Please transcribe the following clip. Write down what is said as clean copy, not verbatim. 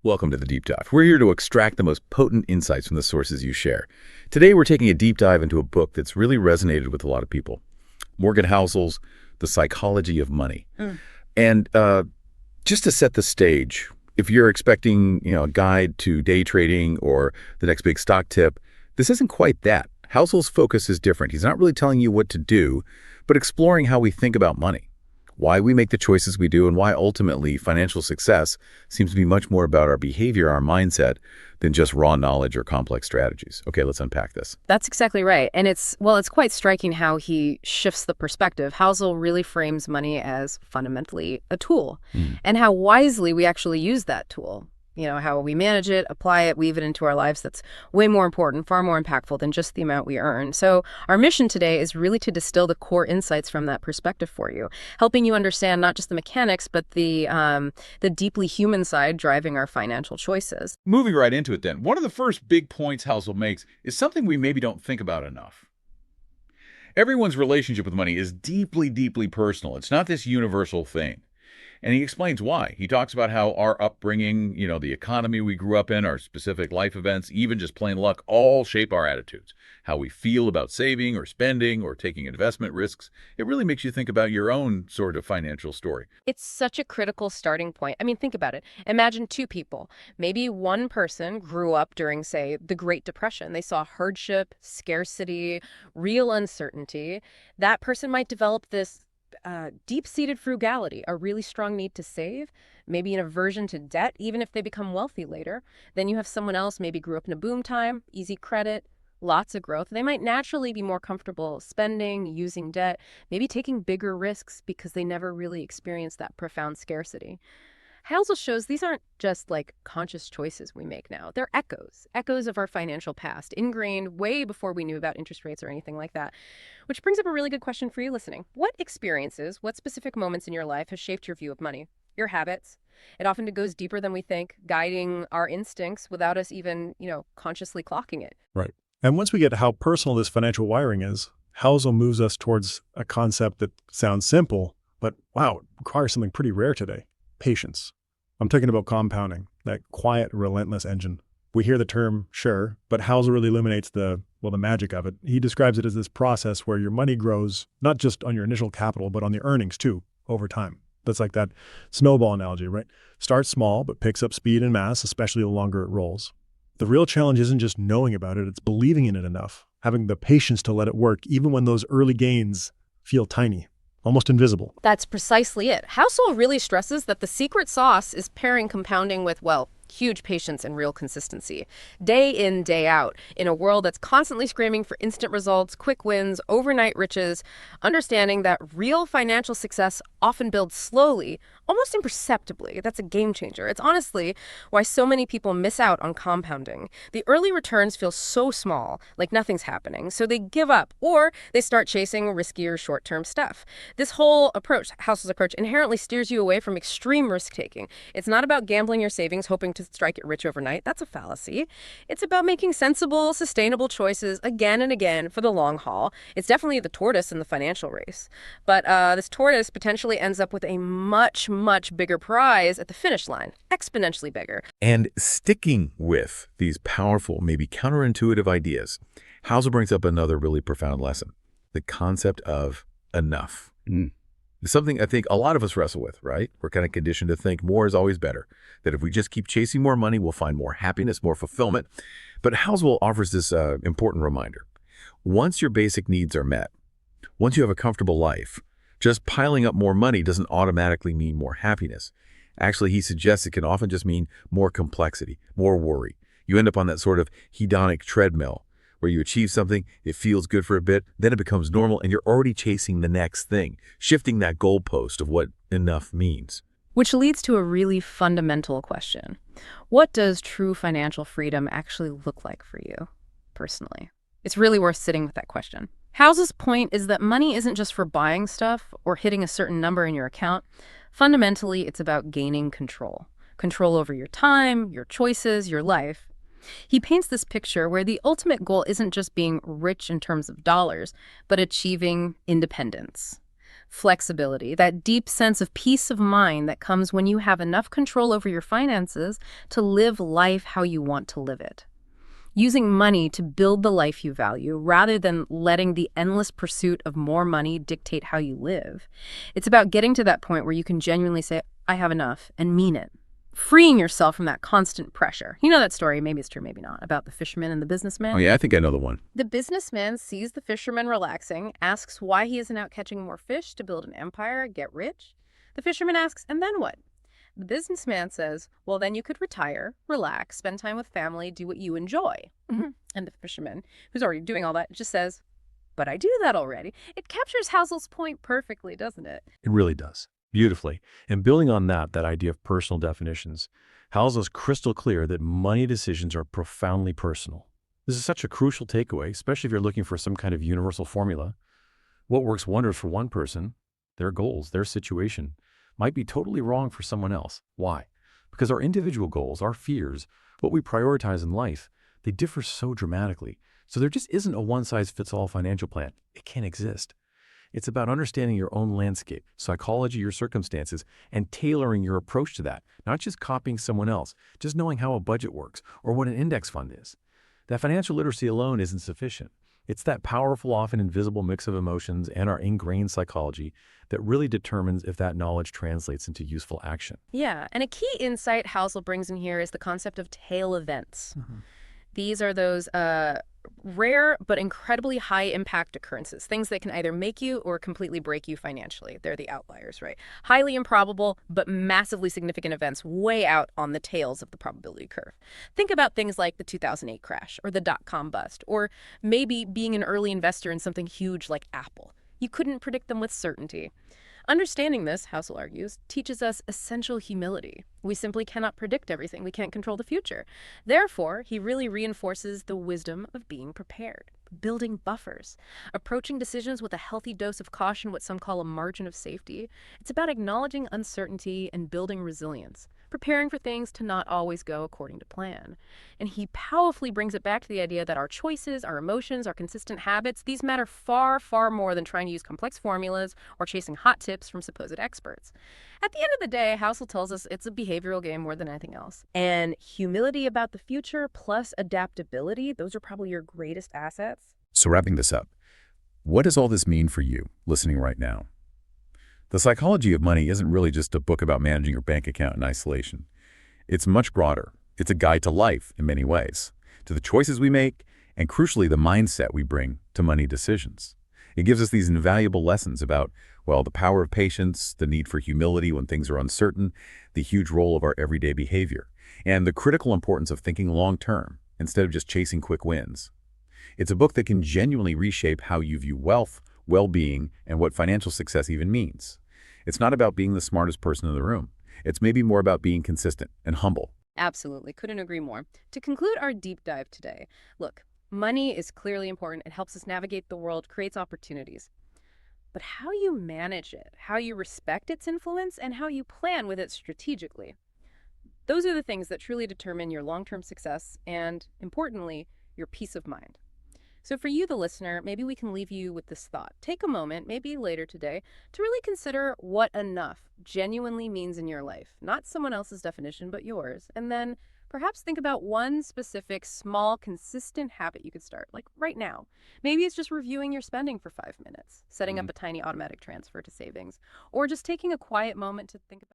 Welcome to the Deep Dive. We're here to extract the most potent insights from the sources you share. Today, we're taking a deep dive into a book that's really resonated with a lot of people. Morgan Housel's The Psychology of Money. And just to set the stage, if you're expecting, a guide to day trading or the next big stock tip, this isn't quite that. Housel's focus is different. He's not really telling you what to do, but exploring how we think about money, why we make the choices we do, and why ultimately financial success seems to be much more about our behavior, our mindset, than just raw knowledge or complex strategies. Okay, let's unpack this. That's exactly right. And it's quite striking how he shifts the perspective. Housel really frames money as fundamentally a tool, and how wisely we actually use that tool. How we manage it, apply it, weave it into our lives. That's way more important, far more impactful than just the amount we earn. So our mission today is really to distill the core insights from that perspective for you, helping you understand not just the mechanics, but the deeply human side driving our financial choices. Moving right into it then, one of the first big points Housel makes is something we maybe don't think about enough. Everyone's relationship with money is deeply, deeply personal. It's not this universal thing. And he explains why. He talks about how our upbringing, the economy we grew up in, our specific life events, even just plain luck, all shape our attitudes. How we feel about saving or spending or taking investment risks. It really makes you think about your own sort of financial story. It's such a critical starting point. I mean, think about it. Imagine two people. Maybe one person grew up during, say, the Great Depression. They saw hardship, scarcity, real uncertainty. That person might develop this deep-seated frugality, a really strong need to save, maybe an aversion to debt, even if they become wealthy later. Then you have someone else maybe grew up in a boom time, easy credit, lots of growth. They might naturally be more comfortable spending, using debt, maybe taking bigger risks because they never really experienced that profound scarcity. Housel shows these aren't just like conscious choices we make now. They're echoes of our financial past, ingrained way before we knew about interest rates or anything like that. Which brings up a really good question for you listening. What experiences, what specific moments in your life has shaped your view of money, your habits? It often goes deeper than we think, guiding our instincts without us even, consciously clocking it. Right. And once we get how personal this financial wiring is, Housel moves us towards a concept that sounds simple, but wow, it requires something pretty rare today. Patience. I'm talking about compounding, that quiet, relentless engine. We hear the term, sure, but Housel really illuminates the magic of it. He describes it as this process where your money grows, not just on your initial capital, but on the earnings too, over time. That's like that snowball analogy, right? Starts small, but picks up speed and mass, especially the longer it rolls. The real challenge isn't just knowing about it, it's believing in it enough, having the patience to let it work, even when those early gains feel tiny. Almost invisible. That's precisely it. Housel really stresses that the secret sauce is pairing compounding with, huge patience and real consistency. Day in, day out, in a world that's constantly screaming for instant results, quick wins, overnight riches, understanding that real financial success often builds slowly, almost imperceptibly. That's a game changer. It's honestly why so many people miss out on compounding. The early returns feel so small, like nothing's happening, so they give up, or they start chasing riskier short-term stuff. This whole approach, Housel's approach, inherently steers you away from extreme risk-taking. It's not about gambling your savings, hoping to strike it rich overnight. That's a fallacy. It's about making sensible, sustainable choices again and again for the long haul. It's definitely the tortoise in the financial race. But this tortoise potentially ends up with a much, much bigger prize at the finish line, exponentially bigger. And sticking with these powerful, maybe counterintuitive ideas, Housel brings up another really profound lesson, the concept of enough. It's something I think a lot of us wrestle with, right? We're kind of conditioned to think more is always better, that if we just keep chasing more money, we'll find more happiness, more fulfillment. But Housel offers this important reminder. Once your basic needs are met, once you have a comfortable life, just piling up more money doesn't automatically mean more happiness. Actually, he suggests it can often just mean more complexity, more worry. You end up on that sort of hedonic treadmill where you achieve something, it feels good for a bit, then it becomes normal, and you're already chasing the next thing, shifting that goalpost of what enough means. Which leads to a really fundamental question. What does true financial freedom actually look like for you, personally? It's really worth sitting with that question. Housel's point is that money isn't just for buying stuff or hitting a certain number in your account. Fundamentally, it's about gaining control. Control over your time, your choices, your life. He paints this picture where the ultimate goal isn't just being rich in terms of dollars, but achieving independence. flexibility, that deep sense of peace of mind that comes when you have enough control over your finances to live life how you want to live it. Using money to build the life you value rather than letting the endless pursuit of more money dictate how you live. It's about getting to that point where you can genuinely say, I have enough, and mean it. Freeing yourself from that constant pressure. You know that story, maybe it's true, maybe not, about the fisherman and the businessman? Oh, yeah, I think I know the one. The businessman sees the fisherman relaxing, asks why he isn't out catching more fish to build an empire, get rich. The fisherman asks, and then what? The businessman says, well, then you could retire, relax, spend time with family, do what you enjoy. And the fisherman, who's already doing all that, just says, but I do that already. It captures Housel's point perfectly, doesn't it? It really does. Beautifully. And building on that idea of personal definitions, Housel's crystal clear that money decisions are profoundly personal. This is such a crucial takeaway, especially if you're looking for some kind of universal formula. What works wonders for one person, their goals, their situation, might be totally wrong for someone else. Why? Because our individual goals, our fears, what we prioritize in life, they differ so dramatically. So there just isn't a one-size-fits-all financial plan. It can't exist. It's about understanding your own landscape, psychology, your circumstances, and tailoring your approach to that, not just copying someone else, just knowing how a budget works or what an index fund is. That financial literacy alone isn't sufficient. It's that powerful, often invisible mix of emotions and our ingrained psychology that really determines if that knowledge translates into useful action. Yeah, and a key insight Housel brings in here is the concept of tail events. These are those rare but incredibly high-impact occurrences, things that can either make you or completely break you financially. They're the outliers, right? Highly improbable but massively significant events way out on the tails of the probability curve. Think about things like the 2008 crash or the dot-com bust, or maybe being an early investor in something huge like Apple. You couldn't predict them with certainty. Understanding this, Housel argues, teaches us essential humility. We simply cannot predict everything. We can't control the future. Therefore, he really reinforces the wisdom of being prepared, building buffers, approaching decisions with a healthy dose of caution, what some call a margin of safety. It's about acknowledging uncertainty and building resilience, preparing for things to not always go according to plan. And he powerfully brings it back to the idea that our choices, our emotions, our consistent habits, these matter far, far more than trying to use complex formulas or chasing hot tips from supposed experts. At the end of the day, Housel tells us it's a behavioral game more than anything else. And humility about the future plus adaptability, those are probably your greatest assets. So wrapping this up, what does all this mean for you listening right now? The Psychology of Money isn't really just a book about managing your bank account in isolation. It's much broader. It's a guide to life in many ways, to the choices we make, and crucially, the mindset we bring to money decisions. It gives us these invaluable lessons about, well, the power of patience, the need for humility when things are uncertain, the huge role of our everyday behavior, and the critical importance of thinking long-term instead of just chasing quick wins. It's a book that can genuinely reshape how you view wealth, well-being, and what financial success even means. It's not about being the smartest person in the room. It's maybe more about being consistent and humble. Absolutely. Couldn't agree more. To conclude our deep dive today, look, money is clearly important. It helps us navigate the world, creates opportunities. But how you manage it, how you respect its influence, and how you plan with it strategically, those are the things that truly determine your long-term success and, importantly, your peace of mind. So for you, the listener, maybe we can leave you with this thought. Take a moment, maybe later today, to really consider what enough genuinely means in your life. Not someone else's definition, but yours. And then perhaps think about one specific, small, consistent habit you could start, like right now. Maybe it's just reviewing your spending for 5 minutes, setting up a tiny automatic transfer to savings, or just taking a quiet moment to think about